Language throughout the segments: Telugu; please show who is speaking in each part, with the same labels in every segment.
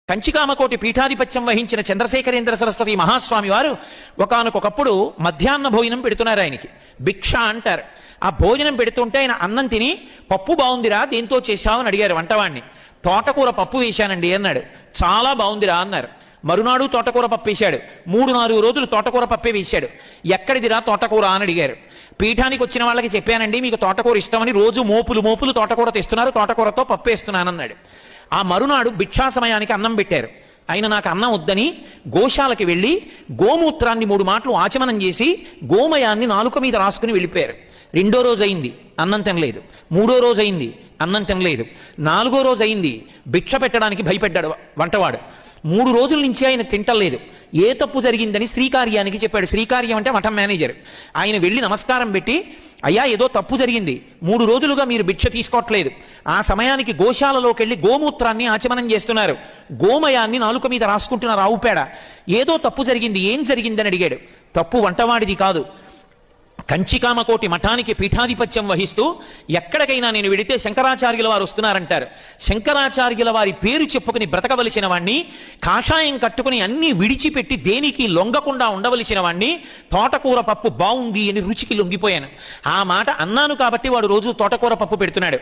Speaker 1: కంచికామకోటి పీఠాధిపత్యం వహించిన చంద్రశేఖరేంద్ర సరస్వతి మహాస్వామి వారు ఒకానొకప్పుడు మధ్యాహ్న భోజనం పెడుతున్నారు. ఆయనకి భిక్ష అంటారు. ఆ భోజనం పెడుతుంటే ఆయన అన్నం తిని, పప్పు బాగుందిరా, దేంతో చేశావు అని అడిగారు వంటవాణ్ణి. తోటకూర పప్పు వేశానండి అన్నాడు. చాలా బాగుందిరా అన్నారు. మరునాడు తోటకూర పప్పు వేశాడు. 3-4 రోజులు తోటకూర పప్పే వేశాడు. ఎక్కడిదిరా తోటకూర అని అడిగారు. పీఠానికి వచ్చిన వాళ్ళకి చెప్పానండి, మీకు తోటకూర ఇష్టమని రోజు మోపులు తోటకూర తెస్తున్నారు, తోటకూరతో పప్పు వేస్తున్నానన్నాడు. ఆ మరునాడు భిక్షా సమయానికి అన్నం పెట్టారు. ఆయన నాకు అన్నం వద్దని గోశాలకి వెళ్ళి గోమూత్రాన్ని 3 మాటలు ఆచమనం చేసి గోమయాన్ని నాలుక మీద రాసుకుని వెళ్ళిపోయారు. 2వ రోజు అయింది, అన్నం తినలేదు. 3వ రోజు అయింది, అన్నం తినలేదు. 4వ రోజు అయింది, భిక్ష పెట్టడానికి భయపడ్డాడు వంటవాడు. 3 రోజుల నుంచి ఆయన తింటలేదు. ఏ తప్పు జరిగిందని శ్రీకార్యానికి చెప్పాడు. శ్రీకార్యం అంటే మఠం మేనేజర్. ఆయన వెళ్ళి నమస్కారం పెట్టి, అయ్యా ఏదో తప్పు జరిగింది, 3 రోజులుగా మీరు భిక్ష తీసుకోవట్లేదు, ఆ సమయానికి గోశాలలోకి వెళ్ళి గోమూత్రాన్ని ఆచమనం చేస్తున్నారు, గోమయాన్ని నాలుక మీద రాసుకుంటున్నారు, ఆవు పేడ, ఏదో తప్పు జరిగింది, ఏం జరిగిందని అడిగాడు. తప్పు వంటవాడిది కాదు, కంచికామకోటి మఠానికి పీఠాధిపత్యం వహిస్తూ ఎక్కడికైనా నేను వెడితే శంకరాచార్యుల వారు వస్తున్నారంటారు. శంకరాచార్యుల వారి పేరు చెప్పుకుని బ్రతకవలసిన వాణ్ణి, కాషాయం కట్టుకుని అన్ని విడిచిపెట్టి దేనికి లొంగకుండా ఉండవలసిన వాణ్ణి, తోటకూర పప్పు బాగుంది అని రుచికి లొంగిపోయాను. ఆ మాట అన్నాను కాబట్టి వాడు రోజు తోటకూర పప్పు పెడుతున్నాడు.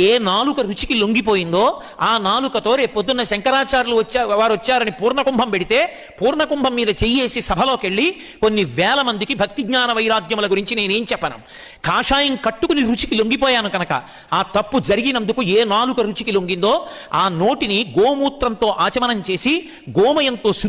Speaker 1: ఏ నాలుక రుచికి లొంగిపోయిందో ఆ నాలుకతో రేపు పొద్దున్న శంకరాచార్యులు వారు వచ్చారని పూర్ణకుంభం పెడితే, పూర్ణకుంభం మీద చెయ్యేసి సభలోకి వెళ్ళి కొన్ని వేల మందికి భక్తి జ్ఞాన వైరాగ్యముల గురించి నేనేం చెప్పను. కాషాయం కట్టుకుని రుచికి లొంగిపోయాను కనుక ఆ తప్పు జరిగినందుకు ఏ నాలుక రుచికి లొంగిందో ఆ నోటిని గోమూత్రంతో ఆచమనం చేసి గోమయంతో శుద్ధి